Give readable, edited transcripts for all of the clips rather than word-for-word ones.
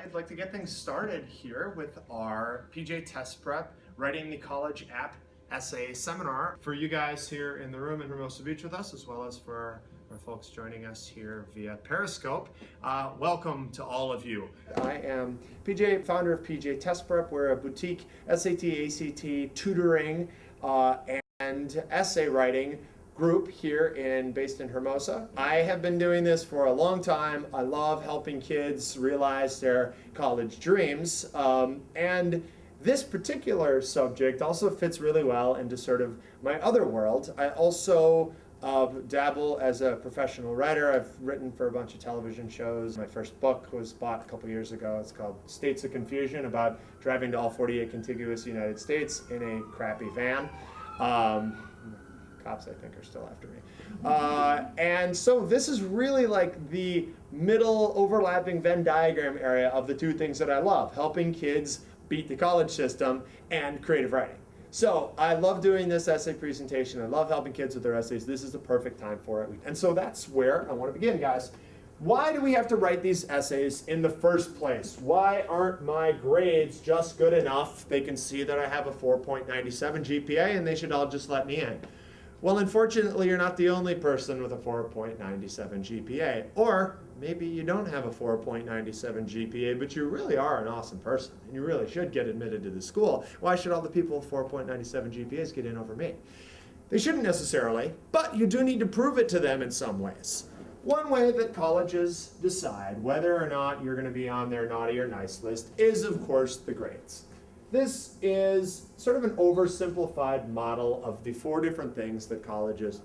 I'd like to get things started here with our PJ Test Prep Writing the College App Essay Seminar for you guys here in the room in Hermosa Beach with us, as well as for our folks joining us here via Periscope. Welcome to all of you. I am PJ, founder of PJ Test Prep. We're a boutique SAT, ACT tutoring and essay writing group here based in Hermosa. I have been doing this for a long time. I love helping kids realize their college dreams. And this particular subject also fits really well into sort of my other world. I also dabble as a professional writer. I've written for a bunch of television shows. My first book was bought a couple years ago. It's called States of Confusion, about driving to all 48 contiguous United States in a crappy van. Cops, I think, are still after me. And so this is really like the middle overlapping Venn diagram area of the two things that I love: helping kids beat the college system and creative writing. So I love doing this essay presentation. I love helping kids with their essays. This is the perfect time for it. And so that's where I want to begin, guys. Why do we have to write these essays in the first place? Why aren't my grades just good enough? They can see that I have a 4.97 GPA and they should all just let me in. Well, unfortunately, you're not the only person with a 4.97 GPA. Or maybe you don't have a 4.97 GPA, but you really are an awesome person, and you really should get admitted to the school. Why should all the people with 4.97 GPAs get in over me? They shouldn't necessarily, but you do need to prove it to them in some ways. One way that colleges decide whether or not you're going to be on their naughty or nice list is, of course, the grades. This is sort of an oversimplified model of the four things that colleges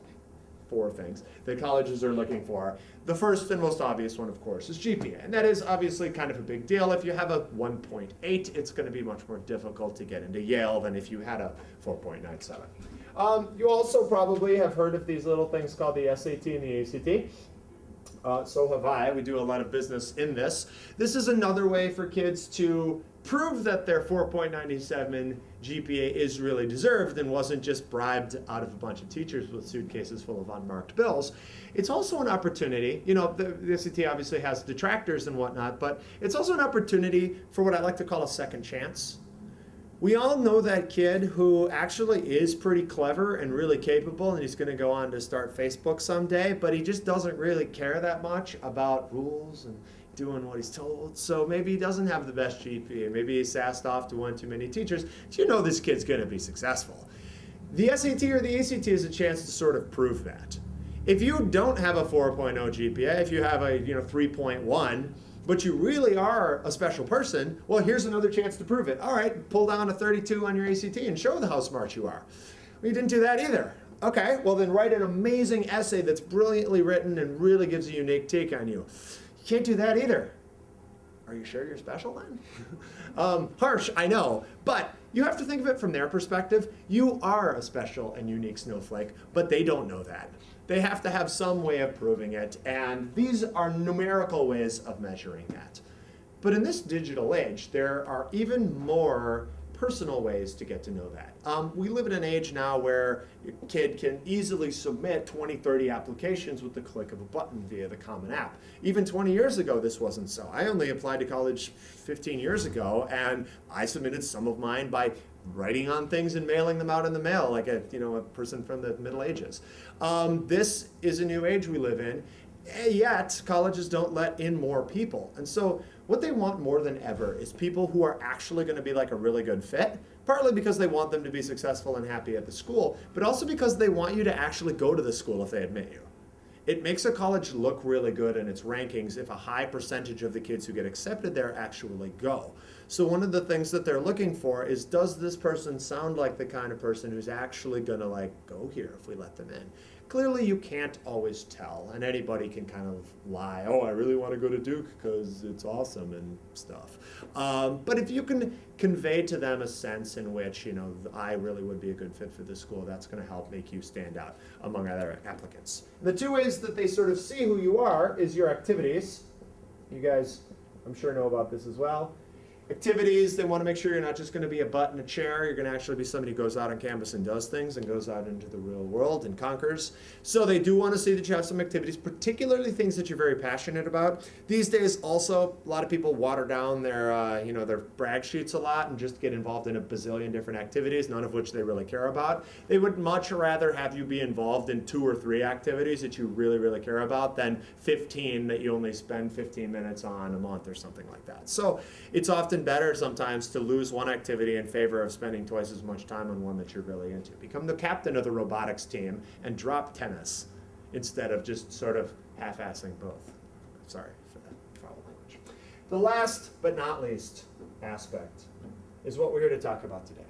are looking for. The first and most obvious one, of course, is GPA. And that is obviously kind of a big deal. If you have a 1.8, it's going to be much more difficult to get into Yale than if you had a 4.97. You also probably have heard of these little things called the SAT and the ACT. So have I. We do a lot of business in this. This is another way for kids to prove that their 4.97 GPA is really deserved and wasn't just bribed out of a bunch of teachers with suitcases full of unmarked bills. It's also an opportunity, the SAT obviously has detractors and whatnot, but it's also an opportunity for what I like to call a second chance. We all know that kid who actually is pretty clever and really capable, and he's going to go on to start Facebook someday, but he just doesn't really care that much about rules and doing what he's told. So maybe he doesn't have the best GPA. Maybe he's sassed off to one too many teachers. But you know this kid's going to be successful. The SAT or the ACT is a chance to sort of prove that. If you don't have a 4.0 GPA, if you have a 3.1, but you really are a special person, well, here's another chance to prove it. All right, pull down a 32 on your ACT and show them how smart you are. Well, you didn't do that either. Okay, well then write an amazing essay that's brilliantly written and really gives a unique take on you. You can't do that either. Are you sure you're special then? Harsh, I know, but you have to think of it from their perspective. You are a special and unique snowflake, but they don't know that. They have to have some way of proving it, and these are numerical ways of measuring that. But in this digital age, there are even more personal ways to get to know that. We live in an age now where a kid can easily submit 20, 30 applications with the click of a button via the Common App. Even 20 years ago, this wasn't so. I only applied to college 15 years ago, and I submitted some of mine by writing on things and mailing them out in the mail like a person from the Middle Ages. This is a new age we live in, yet colleges don't let in more people. And so what they want more than ever is people who are actually going to be like a really good fit, partly because they want them to be successful and happy at the school, but also because they want you to actually go to the school if they admit you. It makes a college look really good in its rankings if a high percentage of the kids who get accepted there actually go. So one of the things that they're looking for is, does this person sound like the kind of person who's actually gonna go here if we let them in? Clearly you can't always tell, and anybody can kind of lie, oh, I really want to go to Duke because it's awesome and stuff. But if you can convey to them a sense in which, I really would be a good fit for this school, that's going to help make you stand out among other applicants. The two ways that they sort of see who you are is your activities. You guys, I'm sure, know about this as well. Activities, they want to make sure you're not just going to be a butt in a chair. You're going to actually be somebody who goes out on campus and does things and goes out into the real world and conquers. So they do want to see that you have some activities, particularly things that you're very passionate about. These days also, a lot of people water down their their brag sheets a lot and just get involved in a bazillion different activities, none of which they really care about. They would much rather have you be involved in 2 or 3 activities that you really, really care about than 15 that you only spend 15 minutes on a month or something like that. So it's often better sometimes to lose one activity in favor of spending twice as much time on one that you're really into. Become the captain of the robotics team and drop tennis instead of just sort of half-assing both. Sorry for that foul language. The last but not least aspect is what we're here to talk about today.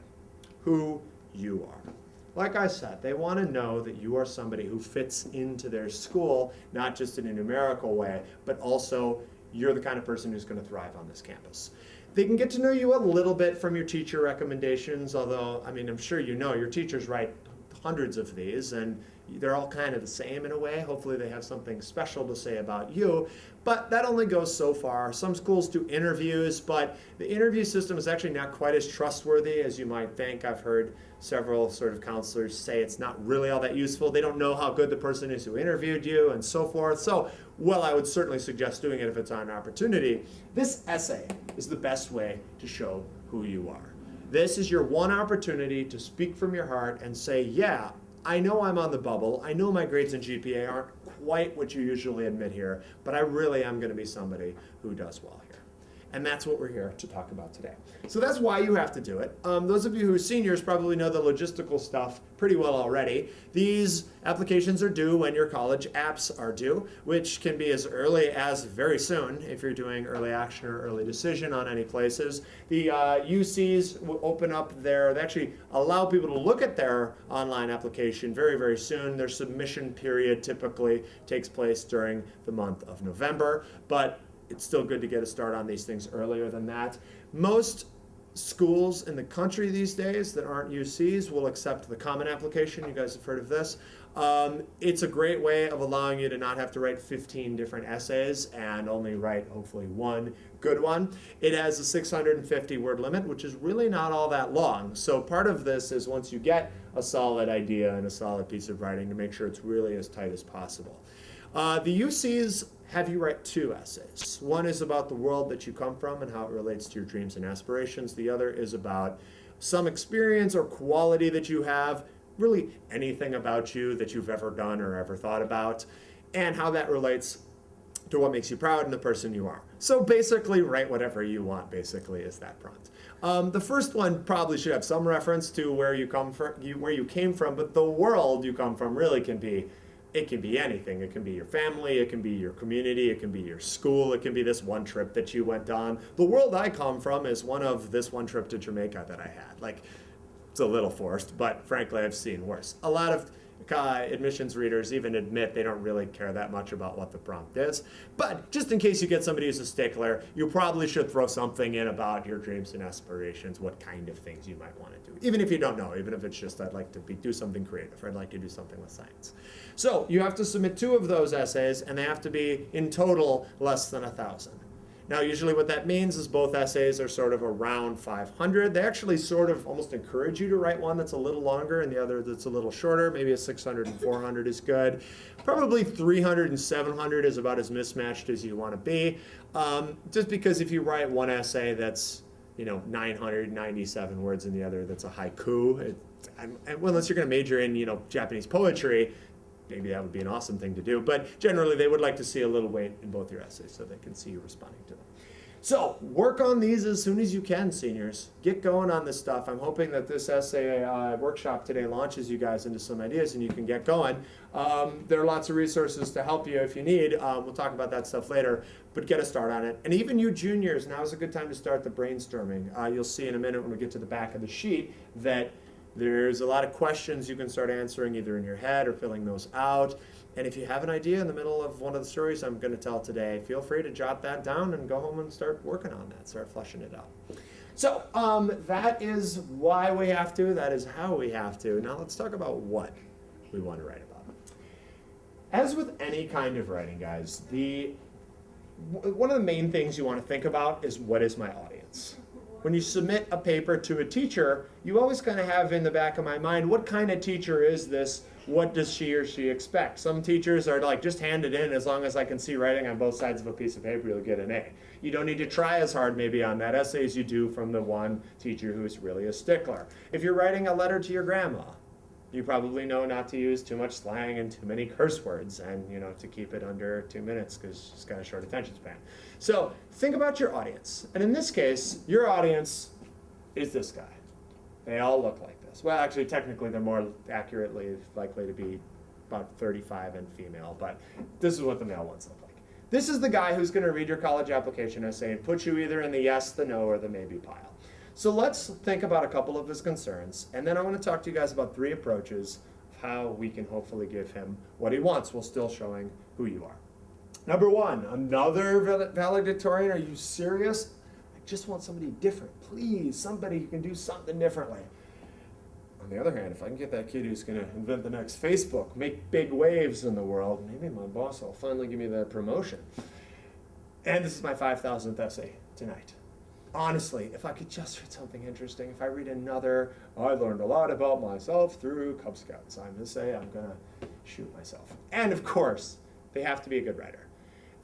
Who you are. Like I said, they want to know that you are somebody who fits into their school, not just in a numerical way, but also you're the kind of person who's going to thrive on this campus. They can get to know you a little bit from your teacher recommendations, although, I mean, I'm sure you know your teachers write hundreds of these, and they're all kind of the same in a way. Hopefully they have something special to say about you, but that only goes so far. Some schools do interviews, but the interview system is actually not quite as trustworthy as you might think. I've heard several sort of counselors say it's not really all that useful. They don't know how good the person is who interviewed you and so forth. So, well, I would certainly suggest doing it if it's an opportunity. This essay is the best way to show who you are. This is your one opportunity to speak from your heart and say, yeah, I know I'm on the bubble. I know my grades and GPA aren't quite what you usually admit here, but I really am going to be somebody who does well here. And that's what we're here to talk about today. So that's why you have to do it. Those of you who are seniors probably know the logistical stuff pretty well already. These applications are due when your college apps are due, which can be as early as very soon if you're doing early action or early decision on any places. The UCs will open up they actually allow people to look at their online application very, very soon. Their submission period typically takes place during the month of November, but it's still good to get a start on these things earlier than that. Most schools in the country these days that aren't UCs will accept the common application. You guys have heard of this. It's a great way of allowing you to not have to write 15 different essays and only write hopefully one good one. It has a 650 word limit, which is really not all that long. So part of this is once you get a solid idea and a solid piece of writing to make sure it's really as tight as possible. The UCs have you write 2 essays. One is about the world that you come from and how it relates to your dreams and aspirations. The other is about some experience or quality that you have, really anything about you that you've ever done or ever thought about, and how that relates to what makes you proud and the person you are. So basically, write whatever you want, basically, is that prompt. The first one probably should have some reference to where you come from, where you came from, but the world you come from really can be anything. It can be your family, it can be your community, it can be your school, it can be this one trip that you went on. The world I come from is one of this one trip to Jamaica that I had. Like, it's a little forced, but frankly, I've seen worse. A lot of admissions readers even admit they don't really care that much about what the prompt is. But just in case you get somebody who's a stickler, you probably should throw something in about your dreams and aspirations, what kind of things you might want to do. Even if you don't know, even if it's just I'd like to do something creative, or I'd like to do something with science. So you have to submit 2 of those essays, and they have to be in total less than 1,000. Now, usually what that means is both essays are sort of around 500. They actually sort of almost encourage you to write one that's a little longer and the other that's a little shorter. Maybe a 600 and 400 is good. Probably 300 and 700 is about as mismatched as you want to be. Just because if you write one essay that's 997 words and the other that's a haiku, unless you're going to major in Japanese poetry, maybe that would be an awesome thing to do. But generally, they would like to see a little weight in both your essays so they can see you responding to them. So work on these as soon as you can, seniors. Get going on this stuff. I'm hoping that this essay workshop today launches you guys into some ideas and you can get going. There are lots of resources to help you if you need. We'll talk about that stuff later, but get a start on it. And even you juniors, now is a good time to start the brainstorming. You'll see in a minute when we get to the back of the sheet that there's a lot of questions you can start answering either in your head or filling those out. And if you have an idea in the middle of one of the stories I'm going to tell today, feel free to jot that down and go home and start working on that, start fleshing it out. So that is why we have to, that is how we have to. Now let's talk about what we want to write about. As with any kind of writing, guys, one of the main things you want to think about is what is my audience? when you submit a paper to a teacher, you always kind of have in the back of my mind, what kind of teacher is this? What does she or she expect? Some teachers are like, just hand it in, as long as I can see writing on both sides of a piece of paper, you'll get an A. You don't need to try as hard maybe on that essay as you do from the one teacher who's really a stickler. If you're writing a letter to your grandma, you probably know not to use too much slang and too many curse words, and to keep it under 2 minutes because she's got a short attention span. So think about your audience. And in this case, your audience is this guy. They all look like this. Well, actually, technically, they're more accurately likely to be about 35 and female, but this is what the male ones look like. This is the guy who's going to read your college application essay and put you either in the yes, the no, or the maybe pile. So let's think about a couple of his concerns, and then I want to talk to you guys about 3 approaches of how we can hopefully give him what he wants while still showing who you are. Number 1, another valedictorian. Are you serious? I just want somebody different. Please, somebody who can do something differently. On the other hand, if I can get that kid who's going to invent the next Facebook, make big waves in the world, maybe my boss will finally give me that promotion. And this is my 5,000th essay tonight. Honestly, if I could just read something interesting, if I read another, I learned a lot about myself through Cub Scouts, I'm going to say I'm going to shoot myself. And of course, they have to be a good writer.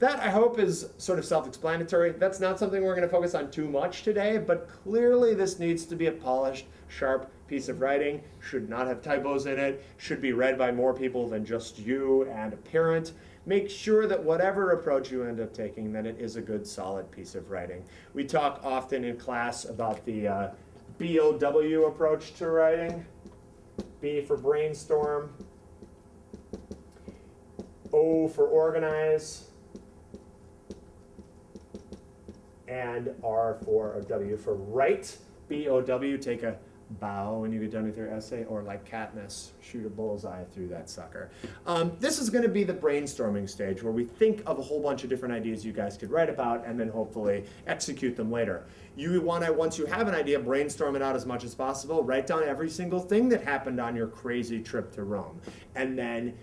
That, I hope, is sort of self-explanatory. That's not something we're going to focus on too much today, but clearly this needs to be a polished, sharp piece of writing, should not have typos in it, should be read by more people than just you and a parent. Make sure that whatever approach you end up taking, that it is a good, solid piece of writing. We talk often in class about the BOW approach to writing. B for brainstorm, O for organize, and R for, or W for write. BOW, take a bow when you get done with your essay, or like Katniss, shoot a bullseye through that sucker. This is going to be the brainstorming stage where we think of a whole bunch of different ideas you guys could write about and then hopefully execute them later. You want to, once you have an idea, brainstorm it out as much as possible. Write down every single thing that happened on your crazy trip to Rome, and then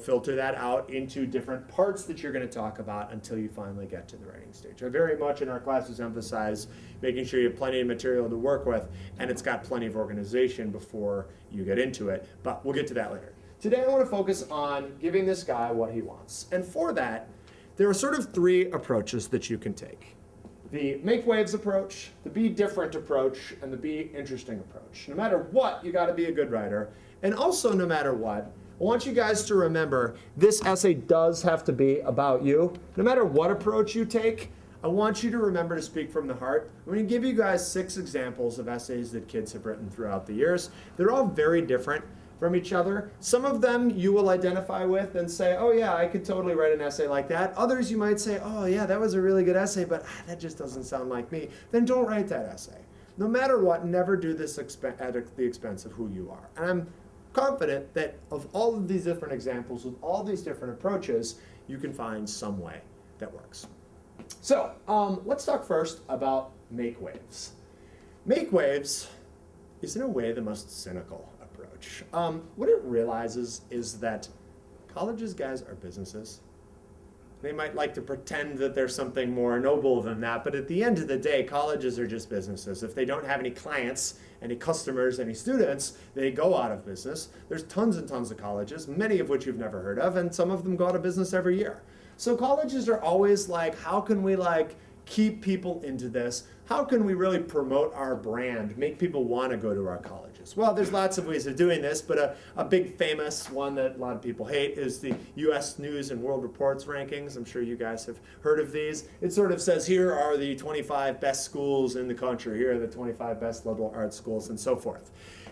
filter that out into different parts that you're going to talk about until you finally get to the writing stage. I very much in our classes emphasize making sure you have plenty of material to work with, and it's got plenty of organization before you get into it, but we'll get to that later. Today I want to focus on giving this guy what he wants, and for that, there are sort of 3 approaches that you can take. The make waves approach, the be different approach, and the be interesting approach. No matter what, you got to be a good writer, and also no matter what, I want you guys to remember this essay does have to be about you. No matter what approach you take, I want you to remember to speak from the heart. I'm going to give you guys 6 examples of essays that kids have written throughout the years. They're all very different from each other. Some of them you will identify with and say, oh yeah, I could totally write an essay like that. Others you might say, oh yeah, that was a really good essay, but that just doesn't sound like me. Then don't write that essay. No matter what, never do this at the expense of who you are. And I'm confident that of all of these different examples, with all these different approaches, you can find some way that works. So let's talk first about make waves. Make waves is in a way the most cynical approach. What it realizes is that colleges, guys, are businesses. They might like to pretend that there's something more noble than that, but at the end of the day, colleges are just businesses. If they don't have any clients, any customers, any students, they go out of business. There's tons and tons of colleges, many of which you've never heard of, and some of them go out of business every year. So colleges are always like, how can we keep people into this? How can we really promote our brand, make people want to go to our colleges? Well, there's lots of ways of doing this, but a big famous one that a lot of people hate is the U.S. News and World Report's rankings. I'm sure you guys have heard of these. It sort of says, here are the 25 best schools in the country, here are the 25 best liberal arts schools, and so forth.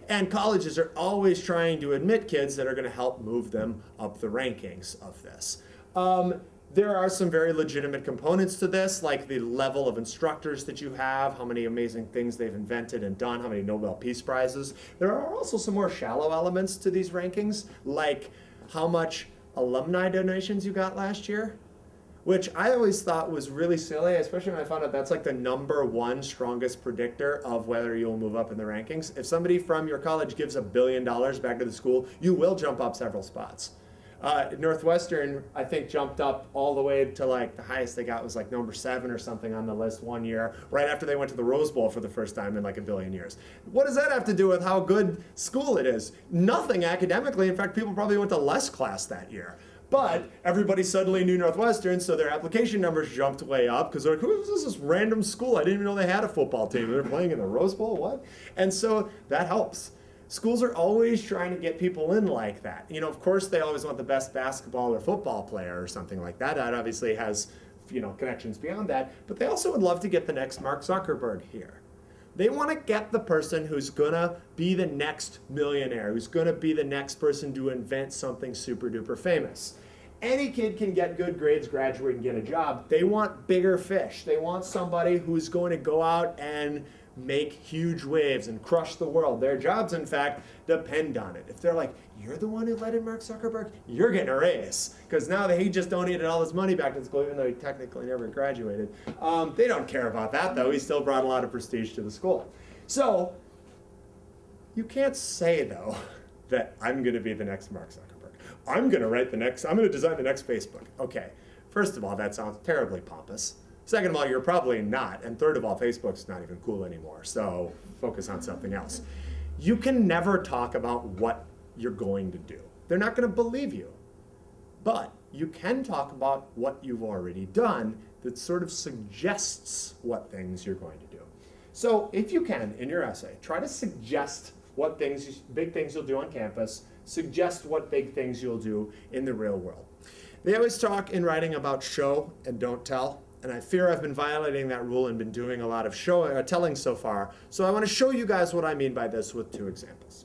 And colleges are always trying to admit kids that are going to help move them up the rankings of this. There are some very legitimate components to this, like the level of instructors that you have, how many amazing things they've invented and done, how many Nobel Peace Prizes. There are also some more shallow elements to these rankings, like how much alumni donations you got last year, which I always thought was really silly, especially when I found out that's like the #1 strongest predictor of whether you'll move up in the rankings. If somebody from your college gives $1 billion back to the school, you will jump up several spots. Northwestern, I think, jumped up all the way to like the highest they got was like number 7 or something on the list one year, right after they went to the Rose Bowl for the first time in like a billion years. What does that have to do with how good school it is? Nothing academically. In fact, people probably went to less class that year. But everybody suddenly knew Northwestern, so their application numbers jumped way up because they're like, who is this random school? I didn't even know they had a football team. They're playing in the Rose Bowl, what? And so that helps. Schools are always trying to get people in like that. You know, of course, they always want the best basketball or football player or something like that. That obviously has, you know, connections beyond that. But they also would love to get the next Mark Zuckerberg here. They want to get the person who's going to be the next millionaire, who's going to be the next person to invent something super duper famous. Any kid can get good grades, graduate, and get a job. They want bigger fish. They want somebody who's going to go out and make huge waves and crush the world. Their jobs, in fact, depend on it. If they're like, you're the one who led in Mark Zuckerberg, you're getting a raise. Because now that he just donated all his money back to school, even though he technically never graduated. They don't care about that, though. He still brought a lot of prestige to the school. So, you can't say, though, that I'm going to be the next Mark Zuckerberg. I'm going to design the next Facebook. Okay, first of all, that sounds terribly pompous. Second of all, you're probably not. And third of all, Facebook's not even cool anymore. So focus on something else. You can never talk about what you're going to do. They're not going to believe you. But you can talk about what you've already done that sort of suggests what things you're going to do. So if you can, in your essay, try to suggest what things, big things you'll do on campus, suggest what big things you'll do in the real world. They always talk in writing about show and don't tell. And I fear I've been violating that rule and been doing a lot of telling so far. So I want to show you guys what I mean by this with 2 examples.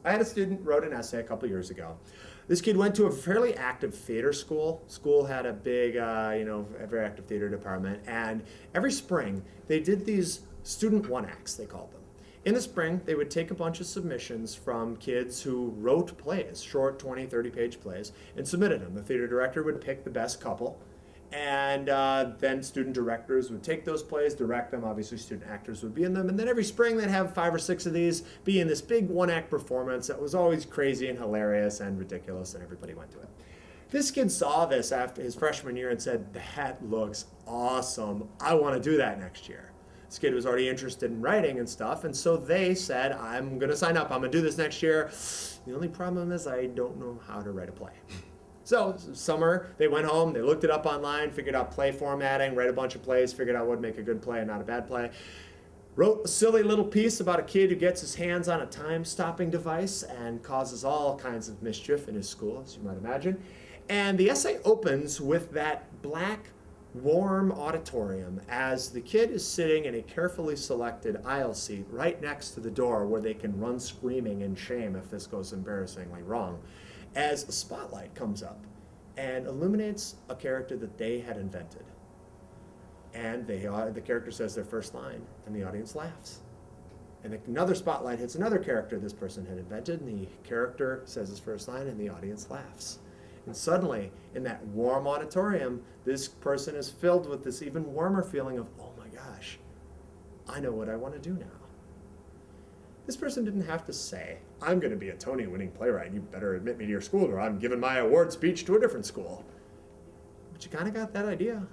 I had a student wrote an essay a couple years ago. This kid went to a fairly active theater school. School had a big, a very active theater department. And every spring, they did these student one-acts, they called them. In the spring, they would take a bunch of submissions from kids who wrote plays, short 20, 30-page plays, and submitted them. The theater director would pick the best couple. And then student directors would take those plays, direct them. Obviously, student actors would be in them. And then every spring, they'd have 5 or 6 of these be in this big one-act performance that was always crazy and hilarious and ridiculous, and everybody went to it. This kid saw this after his freshman year and said, that looks awesome. I want to do that next year. This kid was already interested in writing and stuff, and so they said, I'm going to sign up. I'm going to do this next year. The only problem is I don't know how to write a play. So summer, they went home, they looked it up online, figured out play formatting, read a bunch of plays, figured out what would make a good play and not a bad play. Wrote a silly little piece about a kid who gets his hands on a time-stopping device and causes all kinds of mischief in his school, as you might imagine. And the essay opens with that black, warm auditorium as the kid is sitting in a carefully selected aisle seat right next to the door where they can run screaming in shame if this goes embarrassingly wrong, as a spotlight comes up and illuminates a character that they had invented. And the character says their first line, and the audience laughs. And another spotlight hits another character this person had invented, and the character says his first line, and the audience laughs. And suddenly, in that warm auditorium, this person is filled with this even warmer feeling of, oh my gosh, I know what I want to do now. This person didn't have to say, I'm going to be a Tony-winning playwright, you better admit me to your school, or I'm giving my award speech to a different school. But you kind of got that idea.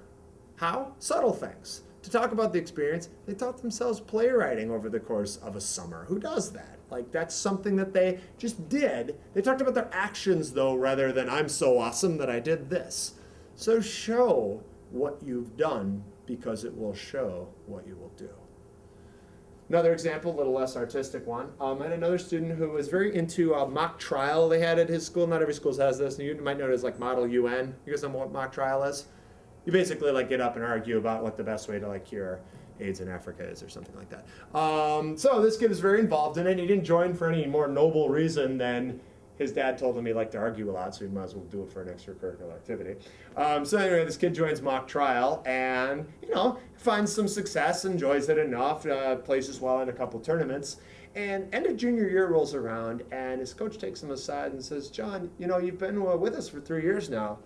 How? Subtle things. To talk about the experience, they taught themselves playwriting over the course of a summer. Who does that? Like, that's something that they just did. They talked about their actions, though, rather than, I'm so awesome that I did this. So show what you've done, because it will show what you will do. Another example, a little less artistic one. I had another student who was very into a mock trial they had at his school. Not every school has this. And you might know it as like Model UN. You guys know what mock trial is? You basically like get up and argue about what the best way to like cure AIDS in Africa is or something like that. So this kid was very involved in it. He didn't join for any more noble reason than his dad told him he liked to argue a lot, so he might as well do it for an extracurricular activity. So anyway, this kid joins mock trial and, finds some success, enjoys it enough, places well in a couple tournaments. And end of junior year rolls around, and his coach takes him aside and says, John, you've been with us for 3 years now.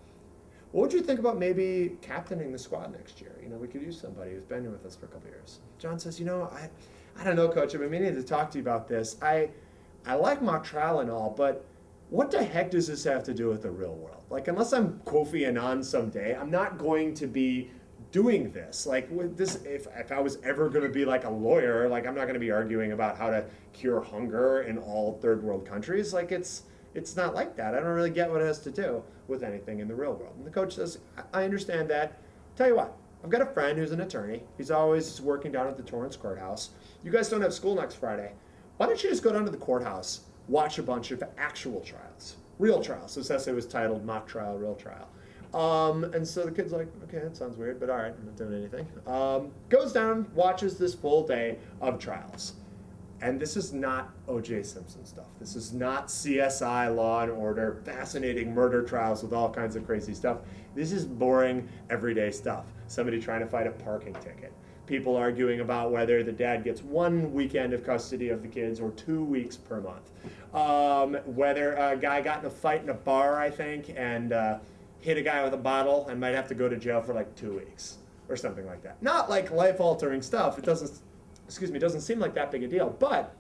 What would you think about maybe captaining the squad next year? We could use somebody who's been here with us for a couple years. John says, I don't know, Coach. I've been meaning to talk to you about this. I like mock trial and all, but what the heck does this have to do with the real world? Like, unless I'm Kofi Annan someday, I'm not going to be doing this. Like, with this, if I was ever going to be like a lawyer, like, I'm not going to be arguing about how to cure hunger in all third world countries. Like, it's not like that. I don't really get what it has to do with anything in the real world. And the coach says, I understand that. Tell you what, I've got a friend who's an attorney. He's always working down at the Torrance Courthouse. You guys don't have school next Friday. Why don't you just go down to the courthouse, watch a bunch of actual trials, real trials. This essay was titled Mock Trial, Real Trial. And so the kid's like, okay, that sounds weird, but all right, I'm not doing anything. Goes down, watches this full day of trials. And this is not O.J. Simpson stuff. This is not CSI, Law and Order, fascinating murder trials with all kinds of crazy stuff. This is boring, everyday stuff. Somebody trying to fight a parking ticket. People arguing about whether the dad gets 1 weekend of custody of the kids or 2 weeks per month. Whether a guy got in a fight in a bar, I think, and hit a guy with a bottle and might have to go to jail for like 2 weeks or something like that. Not like life-altering stuff. It doesn't seem like that big a deal. But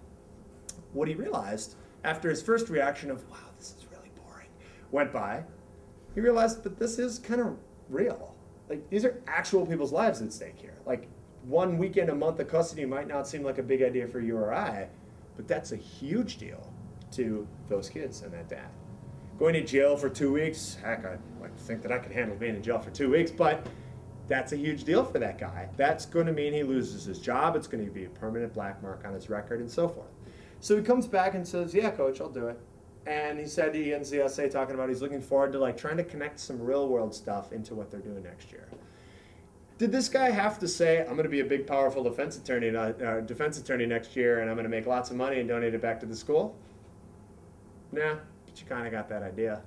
what he realized after his first reaction of, wow, this is really boring, went by, he realized that this is kind of real. Like, these are actual people's lives at stake here. Like, 1 weekend a month of custody might not seem like a big idea for you or I, but that's a huge deal to those kids and that dad. Going to jail for 2 weeks, heck, I'd like to think that I could handle being in jail for 2 weeks, but that's a huge deal for that guy. That's going to mean he loses his job. It's going to be a permanent black mark on his record and so forth. So he comes back and says, yeah, coach, I'll do it. And he said he ends the essay talking about he's looking forward to like trying to connect some real world stuff into what they're doing next year. Did this guy have to say, I'm going to be a big, powerful defense attorney next year, and I'm going to make lots of money and donate it back to the school? Nah, but you kind of got that idea.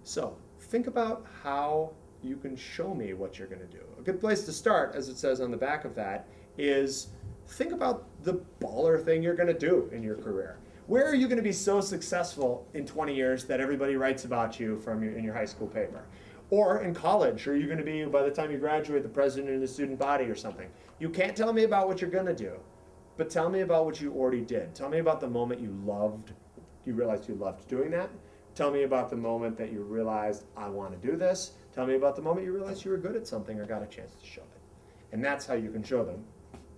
So think about how you can show me what you're going to do. A good place to start, as it says on the back of that, is think about the baller thing you're going to do in your career. Where are you going to be so successful in 20 years that everybody writes about you in your high school paper? Or in college, are you going to be, by the time you graduate, the president of the student body or something? You can't tell me about what you're going to do, but tell me about what you already did. Tell me about the moment you realized you loved doing that. Tell me about the moment that you realized, I want to do this. Tell me about the moment you realized you were good at something or got a chance to show it. And that's how you can show them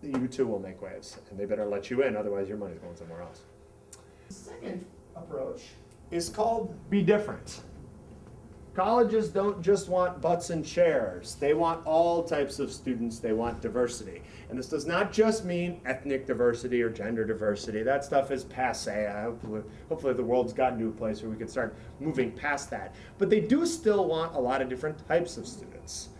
that you too will make waves, and they better let you in, otherwise your money's going somewhere else. The second approach is called be different. Colleges don't just want butts and chairs. They want all types of students. They want diversity. And this does not just mean ethnic diversity or gender diversity. That stuff is passé. Hopefully the world's gotten to a place where we can start moving past that. But they do still want a lot of different types of students.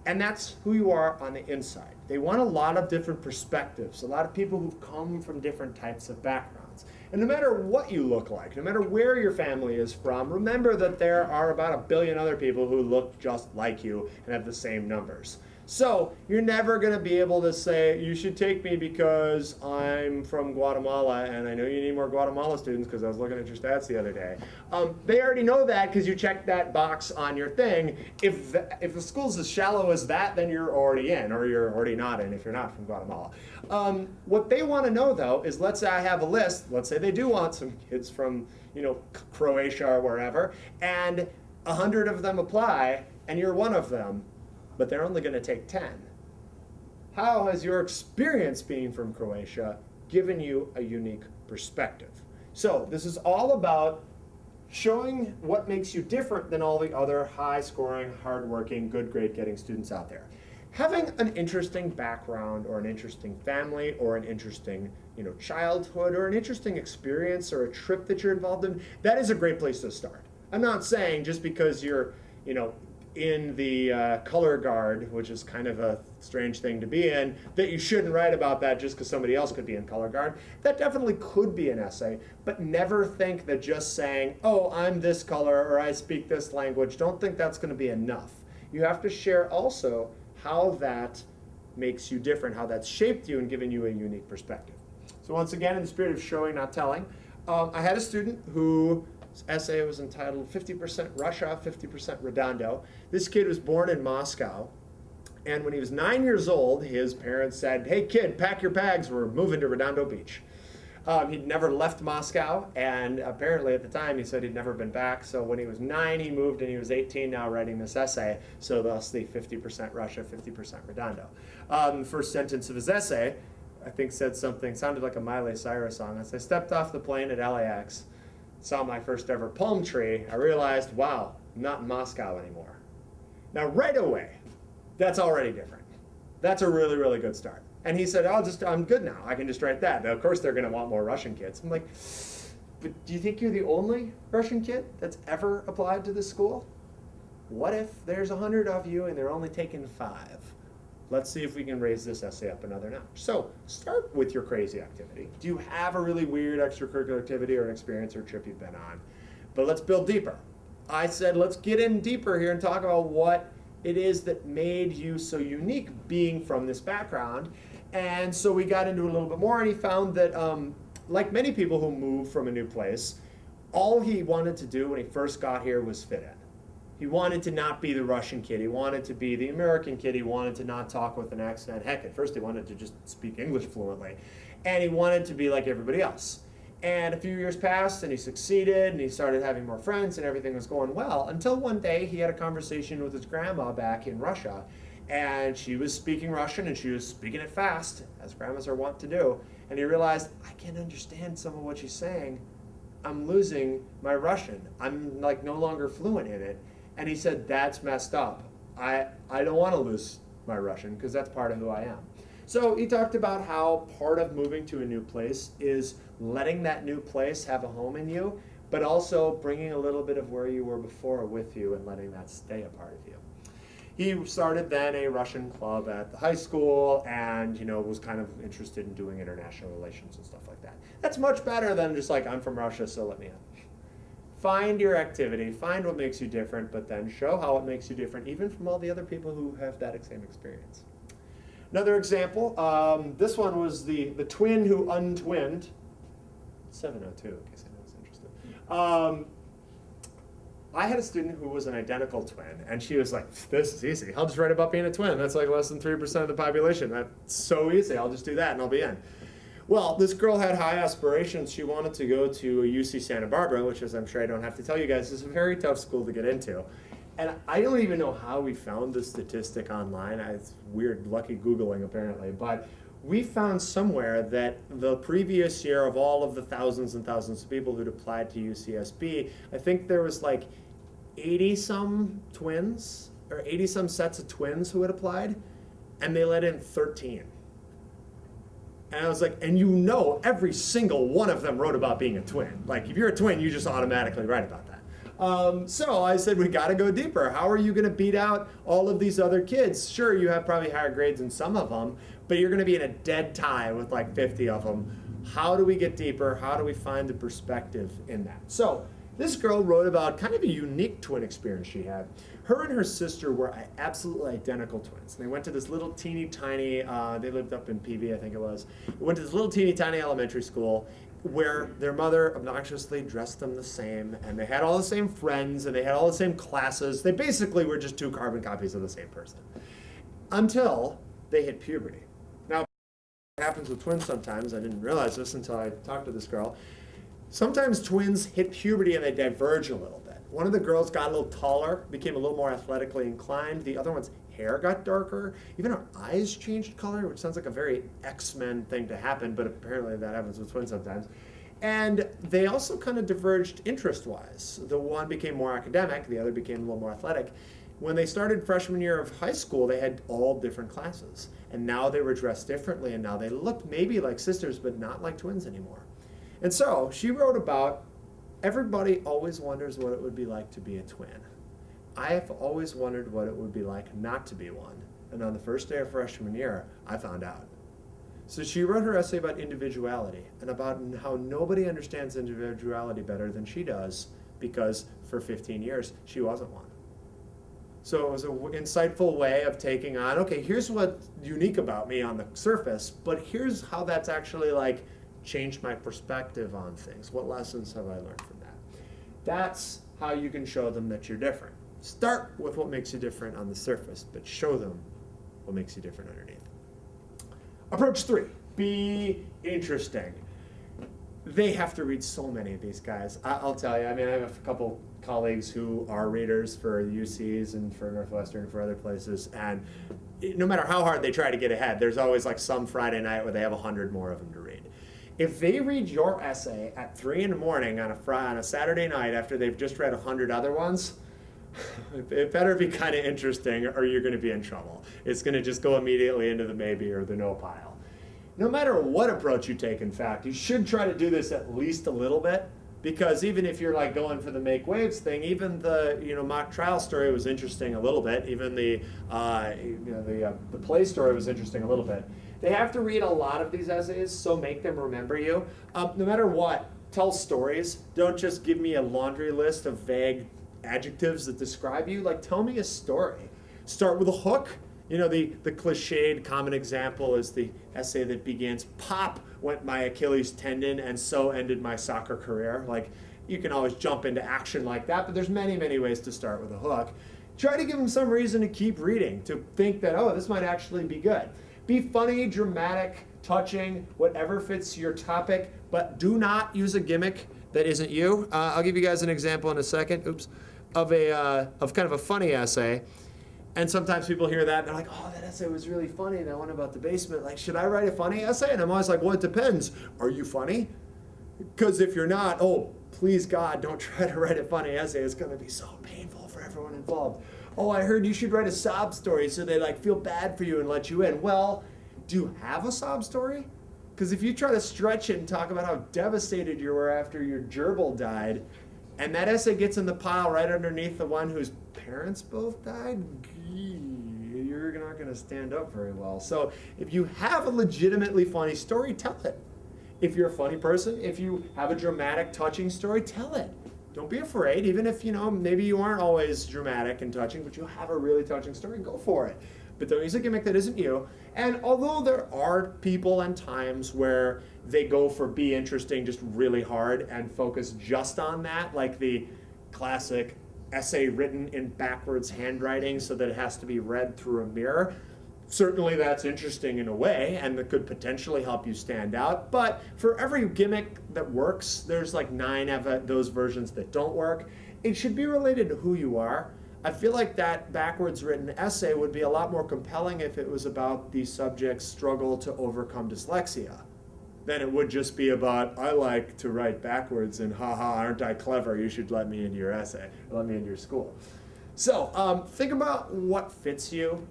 And that's who you are on the inside. They want a lot of different perspectives, a lot of people who've come from different types of backgrounds. And no matter what you look like, no matter where your family is from, remember that there are about 1 billion other people who look just like you and have the same numbers. So you're never going to be able to say, you should take me because I'm from Guatemala and I know you need more Guatemala students because I was looking at your stats the other day. They already know that because you checked that box on your thing. If the school's as shallow as that, then you're already in, or you're already not in if you're not from Guatemala. What they want to know, though, is let's say I have a list. Let's say they do want some kids from, Croatia or wherever, and 100 of them apply, and you're one of them. But they're only going to take 10. How has your experience being from Croatia given you a unique perspective? So this is all about showing what makes you different than all the other high-scoring, hard-working, good grade-getting students out there. Having an interesting background or an interesting family or an interesting childhood or an interesting experience or a trip that you're involved in, that is a great place to start. I'm not saying just because you're in the color guard, which is kind of a strange thing to be in, that you shouldn't write about that just because somebody else could be in color guard. That definitely could be an essay, but never think that just saying, oh, I'm this color or I speak this language, don't think that's going to be enough. You have to share also how that makes you different, how that's shaped you and given you a unique perspective. So once again, in the spirit of showing, not telling, I had a student whose essay was entitled 50% Russia, 50% Redondo. This kid was born in Moscow, and when he was 9 years old, his parents said, hey kid, pack your bags, we're moving to Redondo Beach. He'd never left Moscow, and apparently at the time he said he'd never been back. So when he was 9, he moved, and he was 18 now writing this essay. So thus the 50% Russia, 50% Redondo. The first sentence of his essay, I think, said something, sounded like a Miley Cyrus song. As I stepped off the plane at LAX, saw my first ever palm tree, I realized, wow, I'm not in Moscow anymore. Now right away, that's already different. That's a really, really good start. And he said, I'm good now. I can just write that. Now, of course, they're going to want more Russian kids. I'm like, but do you think you're the only Russian kid that's ever applied to this school? What if there's 100 of you and they're only taking 5? Let's see if we can raise this essay up another notch. So start with your crazy activity. Do you have a really weird extracurricular activity or an experience or trip you've been on? But let's build deeper. I said, let's get in deeper here and talk about what it is that made you so unique being from this background. And so we got into it a little bit more, and he found that, like many people who move from a new place, all he wanted to do when he first got here was fit in. He wanted to not be the Russian kid. He wanted to be the American kid. He wanted to not talk with an accent. Heck, at first he wanted to just speak English fluently. And he wanted to be like everybody else. And a few years passed, and he succeeded, and he started having more friends, and everything was going well, until one day he had a conversation with his grandma back in Russia. And she was speaking Russian, and she was speaking it fast, as grandmas are wont to do. And he realized, I can't understand some of what she's saying. I'm losing my Russian. I'm like no longer fluent in it. And he said, that's messed up. I don't want to lose my Russian, because that's part of who I am. So he talked about how part of moving to a new place is letting that new place have a home in you, but also bringing a little bit of where you were before with you and letting that stay a part of you. He started then a Russian club at the high school, and was kind of interested in doing international relations and stuff like that. That's much better than just like, I'm from Russia, so let me in. Find your activity, find what makes you different, but then show how it makes you different, even from all the other people who have that same experience. Another example, this one was the twin who untwinned. 702, in case anyone's interested. I had a student who was an identical twin, and she was like, this is easy. I'll just write about being a twin. That's like less than 3% of the population. That's so easy. I'll just do that, and I'll be in. Well, this girl had high aspirations. She wanted to go to a UC Santa Barbara, which, as I'm sure I don't have to tell you guys, is a very tough school to get into. And I don't even know how we found this statistic online. It's weird, lucky Googling apparently. But we found somewhere that the previous year, of all of the thousands and thousands of people who'd applied to UCSB, I think there was like 80-some twins, or 80-some sets of twins who had applied, and they let in 13. And I was like, and every single one of them wrote about being a twin. Like, if you're a twin, you just automatically write about that. So I said, we got to go deeper. How are you going to beat out all of these other kids? Sure, you have probably higher grades than some of them, but you're going to be in a dead tie with like 50 of them. How do we get deeper? How do we find the perspective in that? So this girl wrote about kind of a unique twin experience she had. Her and her sister were absolutely identical twins. They went to this little teeny tiny, they lived up in PV, I think it was. They went to this little teeny tiny elementary school where their mother obnoxiously dressed them the same, and they had all the same friends, and they had all the same classes. They basically were just 2 carbon copies of the same person. Until they hit puberty. Now, what happens with twins sometimes, I didn't realize this until I talked to this girl. Sometimes twins hit puberty and they diverge a little bit. One of the girls got a little taller, became a little more athletically inclined. The other one's hair got darker. Even her eyes changed color, which sounds like a very X-Men thing to happen, but apparently that happens with twins sometimes. And they also kind of diverged interest-wise. The one became more academic, the other became a little more athletic. When they started freshman year of high school, they had all different classes. And now they were dressed differently, and now they looked maybe like sisters, but not like twins anymore. And so she wrote about, everybody always wonders what it would be like to be a twin. I have always wondered what it would be like not to be one. And on the first day of freshman year, I found out. So she wrote her essay about individuality and about how nobody understands individuality better than she does, because for 15 years, she wasn't one. So it was an insightful way of taking on, okay, here's what's unique about me on the surface, but here's how that's actually like changed my perspective on things. What lessons have I learned from that? That's how you can show them that you're different. Start with what makes you different on the surface, but show them what makes you different underneath. Approach 3, be interesting. They have to read so many of these guys. I'll tell you, I mean, I have a couple colleagues who are readers for UCs and for Northwestern and for other places, and no matter how hard they try to get ahead, there's always like some Friday night where they have 100 more of them to read. If they read your essay at 3 in the morning on a Saturday night after they've just read 100 other ones, it better be kind of interesting or you're going to be in trouble. It's going to just go immediately into the maybe or the no pile. No matter what approach you take, in fact, you should try to do this at least a little bit, because even if you're like going for the make waves thing, even the mock trial story was interesting a little bit. Even the play story was interesting a little bit. They have to read a lot of these essays, so make them remember you. No matter what, tell stories. Don't just give me a laundry list of vague adjectives that describe you. Like, tell me a story. Start with a hook. The cliched common example is the essay that begins, "Pop went my Achilles tendon and so ended my soccer career." Like, you can always jump into action like that, but there's many, many ways to start with a hook. Try to give them some reason to keep reading, to think that, oh, this might actually be good. Be funny, dramatic, touching, whatever fits your topic, but do not use a gimmick that isn't you. I'll give you guys an example in a second, of kind of a funny essay. And sometimes people hear that and they're like, oh, that essay was really funny, that one about the basement. Like, should I write a funny essay? And I'm always like, well, it depends. Are you funny? Because if you're not, oh, please God, don't try to write a funny essay. It's going to be so painful for everyone involved. Oh, I heard you should write a sob story so they like feel bad for you and let you in. Well, do you have a sob story? Because if you try to stretch it and talk about how devastated you were after your gerbil died, and that essay gets in the pile right underneath the one whose parents both died, you're not going to stand up very well. So if you have a legitimately funny story, tell it. If you're a funny person, if you have a dramatic, touching story, tell it. Don't be afraid, even if, maybe you aren't always dramatic and touching, but you have a really touching story, go for it. But don't use a gimmick that isn't you. And although there are people and times where they go for be interesting just really hard and focus just on that, like the classic essay written in backwards handwriting so that it has to be read through a mirror, certainly that's interesting in a way and that could potentially help you stand out. But for every gimmick that works, there's like 9 of those versions that don't work. It should be related to who you are. I feel like that backwards written essay would be a lot more compelling if it was about the subject's struggle to overcome dyslexia than it would just be about, I like to write backwards and haha, aren't I clever? You should let me into your essay, let me into your school. So think about what fits you.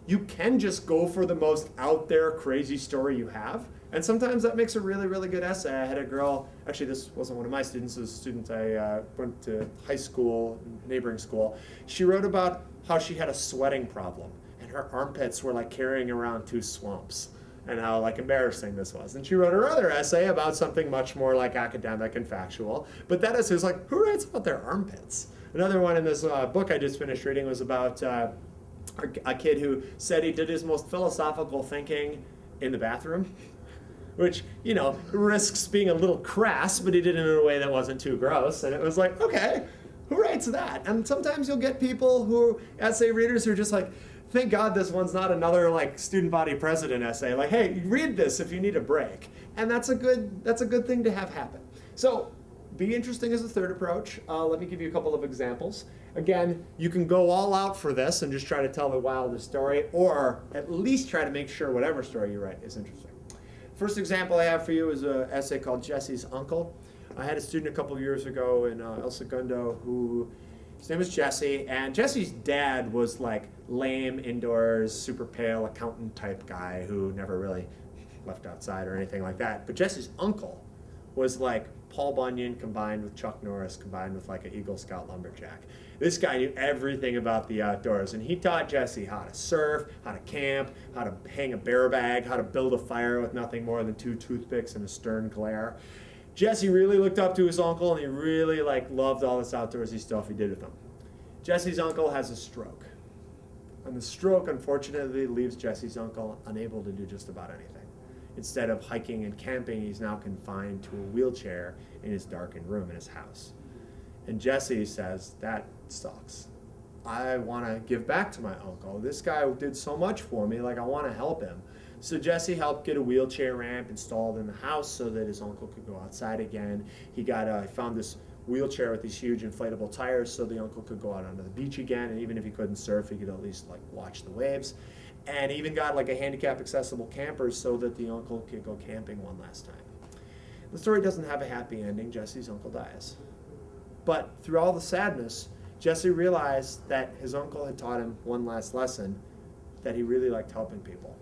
You can just go for the most out there crazy story you have. And sometimes that makes a really, really good essay. I had a girl, actually this wasn't one of my students, it was a student I went to high school, neighboring school. She wrote about how she had a sweating problem and her armpits were like carrying around 2 swamps and how like embarrassing this was. And she wrote her other essay about something much more like academic and factual. But that essay was like, who writes about their armpits? Another one in this book I just finished reading was about a kid who said he did his most philosophical thinking in the bathroom, which, risks being a little crass, but he did it in a way that wasn't too gross. And it was like, okay, who writes that? And sometimes you'll get people who, essay readers, who are just like, thank God this one's not another like student body president essay. Like, hey, read this if you need a break. And that's a good thing to have happen. So be interesting is the third approach. Let me give you a couple of examples. Again, you can go all out for this and just try to tell the wildest story, or at least try to make sure whatever story you write is interesting. First example I have for you is an essay called Jesse's Uncle. I had a student a couple of years ago in El Segundo who, his name was Jesse, and Jesse's dad was like lame, indoors, super pale, accountant type guy who never really left outside or anything like that. But Jesse's uncle was like Paul Bunyan combined with Chuck Norris combined with like an Eagle Scout lumberjack. This guy knew everything about the outdoors, and he taught Jesse how to surf, how to camp, how to hang a bear bag, how to build a fire with nothing more than 2 toothpicks and a stern glare. Jesse really looked up to his uncle, and he really loved all this outdoorsy stuff he did with him. Jesse's uncle has a stroke, and the stroke unfortunately leaves Jesse's uncle unable to do just about anything. Instead of hiking and camping, he's now confined to a wheelchair in his darkened room in his house. And Jesse says, that sucks. I want to give back to my uncle. This guy did so much for me, I want to help him. So Jesse helped get a wheelchair ramp installed in the house so that his uncle could go outside again. He found this wheelchair with these huge inflatable tires so the uncle could go out onto the beach again, and even if he couldn't surf, he could at least like watch the waves. And he even got like a handicap accessible camper so that the uncle could go camping one last time. The story doesn't have a happy ending. Jesse's uncle dies. But through all the sadness, Jesse realized that his uncle had taught him one last lesson, that he really liked helping people.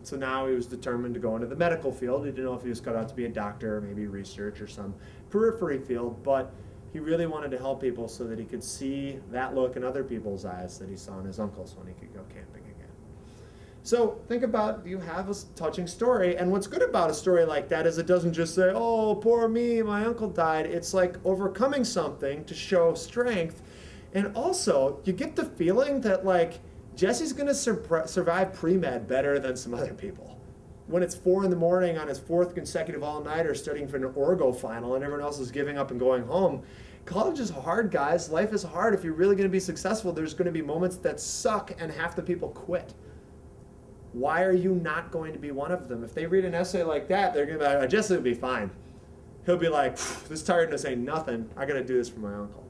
So now he was determined to go into the medical field. He didn't know if he was cut out to be a doctor, or maybe research or some periphery field, but he really wanted to help people so that he could see that look in other people's eyes that he saw in his uncle's when he could go camping again. So think about, do you have a touching story? And what's good about a story like that is it doesn't just say, oh, poor me, my uncle died. It's like overcoming something to show strength. And also, you get the feeling that like Jesse's going to survive pre-med better than some other people. When it's 4 in the morning on his 4th consecutive all-nighter studying for an Orgo final and everyone else is giving up and going home, college is hard, guys. Life is hard. If you're really going to be successful, there's going to be moments that suck and half the people quit. Why are you not going to be one of them? If they read an essay like that, they're going to be like, Jesse will be fine. He'll be like, this tiredness ain't nothing. I got to do this for my uncle.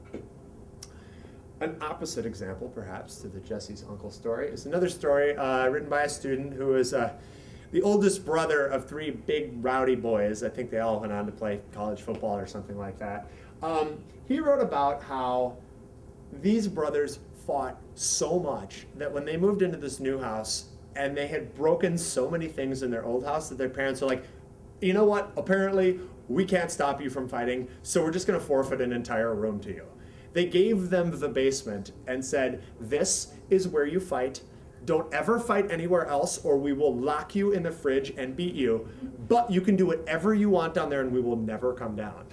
An opposite example, perhaps, to the Jesse's uncle story is another story written by a student who is the oldest brother of 3 big rowdy boys. I think they all went on to play college football or something like that. He wrote about how these brothers fought so much that when they moved into this new house and they had broken so many things in their old house that their parents were like, you know what, apparently we can't stop you from fighting, so we're just going to forfeit an entire room to you. They gave them the basement and said, this is where you fight. Don't ever fight anywhere else or we will lock you in the fridge and beat you, but you can do whatever you want down there and we will never come down.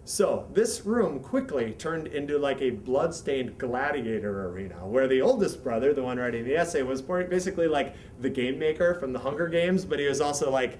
So this room quickly turned into like a blood-stained gladiator arena where the oldest brother, the one writing the essay, was basically like the game maker from the Hunger Games, but he was also like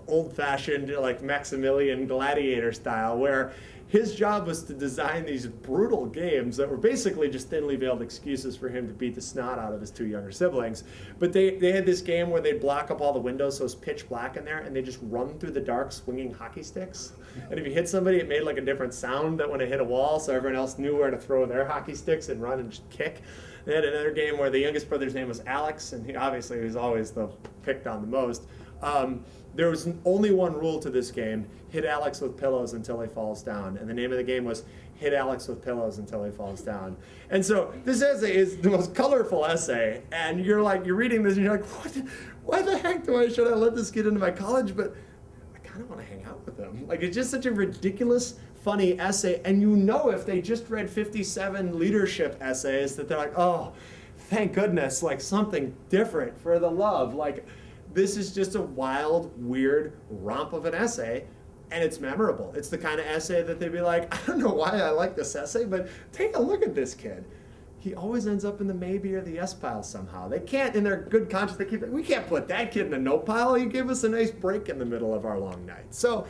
old-fashioned, like Maximilian gladiator style, where his job was to design these brutal games that were basically just thinly veiled excuses for him to beat the snot out of his 2 younger siblings. But they had this game where they'd block up all the windows so it's pitch black in there, and they just run through the dark swinging hockey sticks. And if you hit somebody, it made like a different sound that when it hit a wall, so everyone else knew where to throw their hockey sticks and run and just kick. They had another game where the youngest brother's name was Alex, and he was always the picked on the most. There was only one rule to this game: hit Alex with pillows until he falls down. And the name of the game was hit Alex with pillows until he falls down. And so this essay is the most colorful essay. And you're reading this and you're like, why the heck should I let this kid into my college? But I kind of want to hang out with him. Like, it's just such a ridiculous, funny essay. And you know, if they just read 57 leadership essays, that they're like, oh, thank goodness, like something different for the love. Like, this is just a wild, weird romp of an essay, and it's memorable. It's the kind of essay that they'd be like, I don't know why I like this essay, but take a look at this kid. He always ends up in the maybe or the yes pile somehow. They can't, in their good conscience, we can't put that kid in the no pile. He gave us a nice break in the middle of our long night. So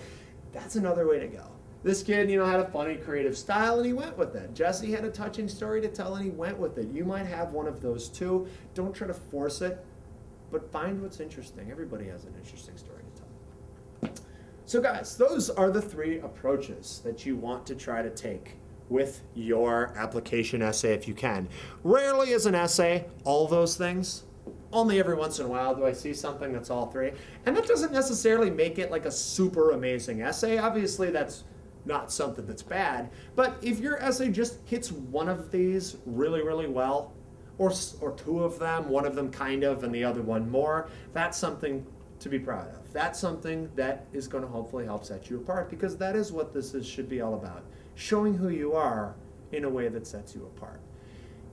that's another way to go. This kid, had a funny, creative style, and he went with it. Jesse had a touching story to tell, and he went with it. You might have one of those too. Don't try to force it, but find what's interesting. Everybody has an interesting story to tell. So guys, those are the 3 approaches that you want to try to take with your application essay if you can. Rarely is an essay all those things. Only every once in a while do I see something that's all 3. And that doesn't necessarily make it like a super amazing essay. Obviously, that's not something that's bad. But if your essay just hits one of these really, really well, or 2 of them, one of them kind of, and the other one more, that's something to be proud of. That's something that is going to hopefully help set you apart, because that is what should be all about, showing who you are in a way that sets you apart.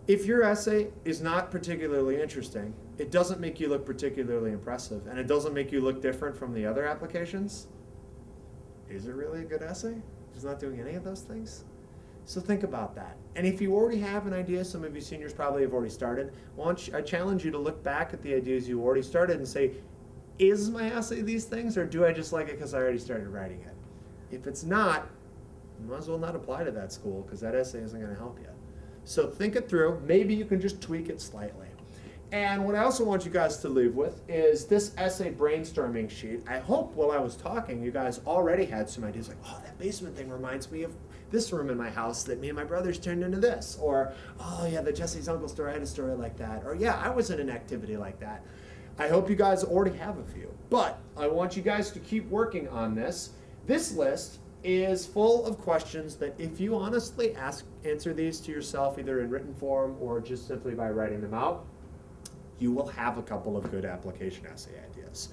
If your essay is not particularly interesting, it doesn't make you look particularly impressive, and it doesn't make you look different from the other applications, is it really a good essay? It's not doing any of those things? So think about that. And if you already have an idea, some of you seniors probably have already started, I challenge you to look back at the ideas you already started and say, is my essay these things, or do I just like it because I already started writing it? If it's not, you might as well not apply to that school, because that essay isn't going to help you. So think it through. Maybe you can just tweak it slightly. And what I also want you guys to leave with is this essay brainstorming sheet. I hope while I was talking, you guys already had some ideas like, oh, that basement thing reminds me of this room in my house that me and my brothers turned into this. Or, oh yeah, the Jesse's Uncle story, I had a story like that. Or yeah, I was in an activity like that. I hope you guys already have a few. But I want you guys to keep working on this. This list is full of questions that if you honestly answer these to yourself, either in written form or just simply by writing them out, you will have a couple of good application essay ideas.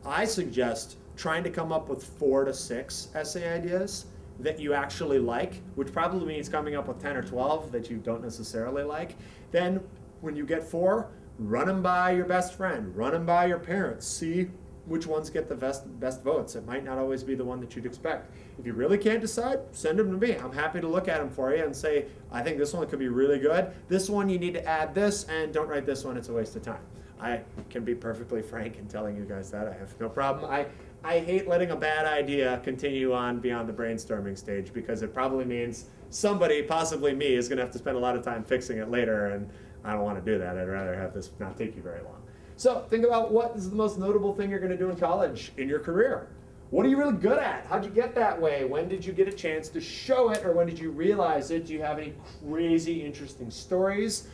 I suggest trying to come up with 4 to 6 essay ideas that you actually like, which probably means coming up with 10 or 12 that you don't necessarily like. Then when you get 4, run them by your best friend, run them by your parents, see which ones get the best votes. It might not always be the one that you'd expect. If you really can't decide, send them to me. I'm happy to look at them for you and say, I think this one could be really good. This one you need to add this, and don't write this one, it's a waste of time. I can be perfectly frank in telling you guys that. I have no problem. I hate letting a bad idea continue on beyond the brainstorming stage because it probably means somebody, possibly me, is gonna have to spend a lot of time fixing it later, and I don't wanna do that. I'd rather have this not take you very long. So think about what is the most notable thing you're going to do in college, in your career. What are you really good at? How'd you get that way? When did you get a chance to show it, or when did you realize it? Do you have any crazy, interesting stories?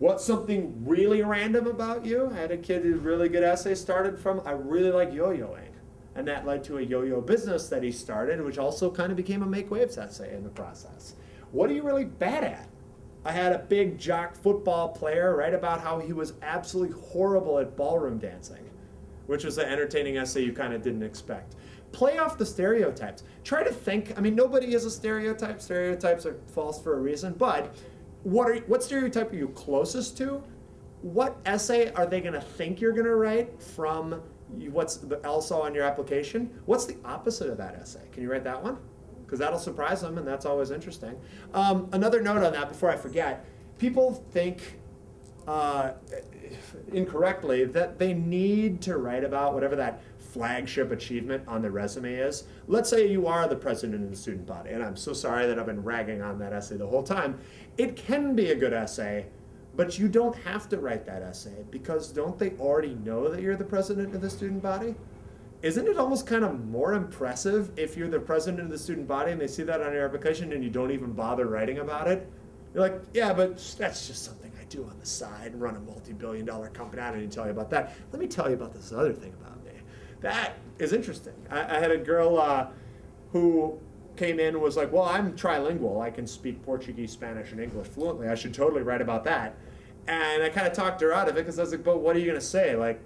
What's something really random about you? I had a kid whose really good essay started from, I really like yo-yoing. And that led to a yo-yo business that he started, which also kind of became a Make Waves essay in the process. What are you really bad at? I had a big jock football player write about how he was absolutely horrible at ballroom dancing, which was an entertaining essay you kind of didn't expect. Play off the stereotypes. Try to think, I mean, nobody is a stereotype. Stereotypes are false for a reason, but what stereotype are you closest to? What essay are they gonna think you're gonna write from what's also on your application? What's the opposite of that essay? Can you write that one? Because that'll surprise them, and that's always interesting. Another note on that before I forget, people think incorrectly that they need to write about whatever that flagship achievement on the resume is. Let's say you are the president of the student body, and I'm so sorry that I've been ragging on that essay the whole time. It can be a good essay, but you don't have to write that essay, because don't they already know that you're the president of the student body? Isn't it almost kind of more impressive if you're the president of the student body and they see that on your application and you don't even bother writing about it? You're like, yeah, but that's just something I do on the side, run a multi-billion-dollar company. I don't need to tell you about that. Let me tell you about this other thing about me. That is interesting. I had a girl who came in and was like, well, I'm trilingual. I can speak Portuguese, Spanish, and English fluently. I should totally write about that. And I kind of talked her out of it because I was like, but what are you going to say? Like,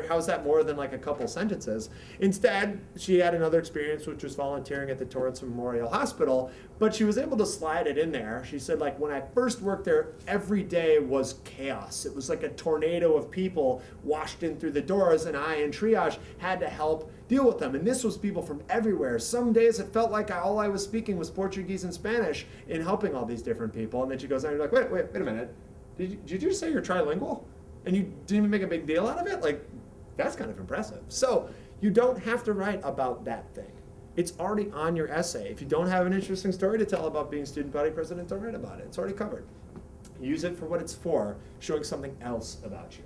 how's that more than like a couple sentences? Instead, she had another experience, which was volunteering at the Torrance Memorial Hospital, but she was able to slide it in there. She said, like, when I first worked there, every day was chaos. It was like a tornado of people washed in through the doors, and I, in triage, had to help deal with them. And this was people from everywhere. Some days it felt like all I was speaking was Portuguese and Spanish in helping all these different people. And then she goes, and you're like, wait a minute. Did you just say you're trilingual? And you didn't even make a big deal out of it? Like, that's kind of impressive. So you don't have to write about that thing. It's already on your essay. If you don't have an interesting story to tell about being student body president, don't write about it. It's already covered. Use it for what it's for, showing something else about you.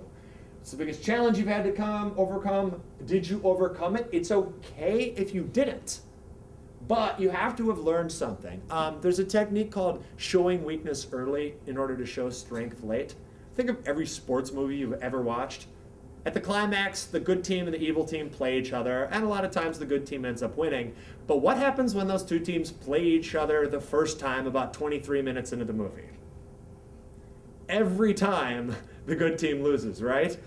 It's the biggest challenge you've had to overcome. Did you overcome it? It's okay if you didn't, but you have to have learned something. There's a technique called showing weakness early in order to show strength late. Think of every sports movie you've ever watched. At the climax, the good team and the evil team play each other, and a lot of times the good team ends up winning. But what happens when those two teams play each other the first time about 23 minutes into the movie? Every time the good team loses, right?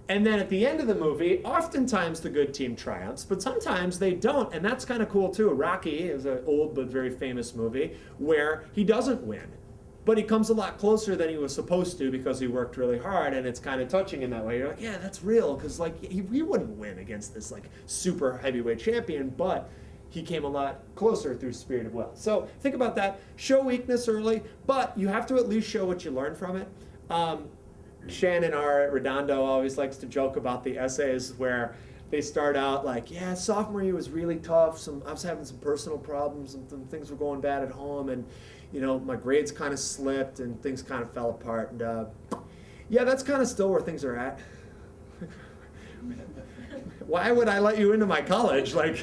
And then at the end of the movie, oftentimes the good team triumphs, but sometimes they don't, and that's kind of cool too. Rocky is an old but very famous movie where he doesn't win. But he comes a lot closer than he was supposed to because he worked really hard, and it's kind of touching in that way. You're like, yeah, that's real, because like he wouldn't win against this like super heavyweight champion, but he came a lot closer through spirit of will. So think about that. Show weakness early, but you have to at least show what you learned from it. Shannon R. at Redondo always likes to joke about the essays where they start out like, yeah, sophomore year was really tough. I was having some personal problems, and things were going bad at home, and you know, my grades kind of slipped and things kind of fell apart. And Yeah, that's kind of still where things are at. Why would I let you into my college? Like,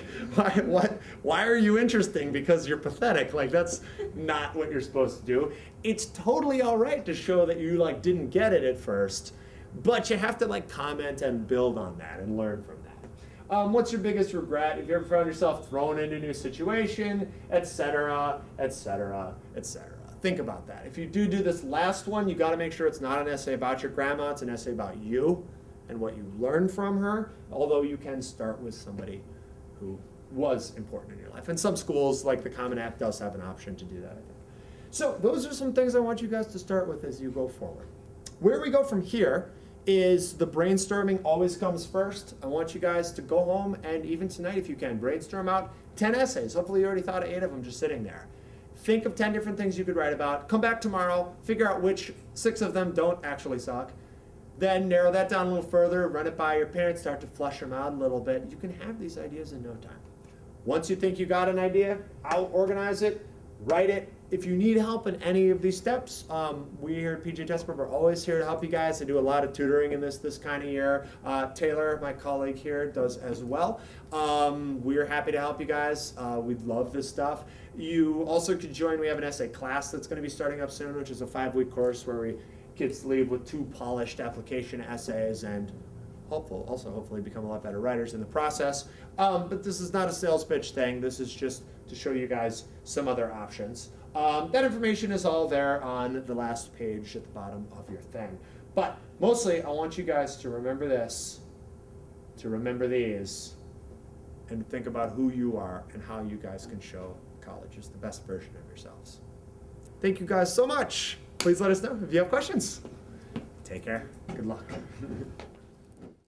why are you interesting? Because you're pathetic. Like, that's not what you're supposed to do. It's totally all right to show that you like didn't get it at first, but you have to like comment and build on that and learn from that. What's your biggest regret? If you ever found yourself thrown into a new situation, etc., etc., etc. Think about that. If you do this last one, you got to make sure it's not an essay about your grandma. It's an essay about you and what you learned from her, although you can start with somebody who was important in your life. And some schools, like the Common App, does have an option to do that, I think. So those are some things I want you guys to start with as you go forward. Where we go from here is the brainstorming always comes first. I want you guys to go home and even tonight, if you can, brainstorm out 10 essays. Hopefully you already thought of 8 of them just sitting there. Think of 10 different things you could write about. Come back tomorrow, figure out which 6 of them don't actually suck. Then narrow that down a little further, run it by your parents, start to flesh them out a little bit. You can have these ideas in no time. Once you think you got an idea, I'll organize it, write it. If you need help in any of these steps, we here at PJ Tesper are always here to help you guys. I do a lot of tutoring in this kind of year. Taylor, my colleague here, does as well. We're happy to help you guys. We love this stuff. You also could join. We have an essay class that's going to be starting up soon, which is a 5-week course where kids leave with 2 polished application essays and hopefully become a lot better writers in the process. But this is not a sales pitch thing. This is just to show you guys some other options. That information is all there on the last page at the bottom of your thing. But mostly, I want you guys to remember this, to remember these, and think about who you are and how you guys can show college is the best version of yourselves. Thank you guys so much. Please let us know if you have questions. Take care. Good luck.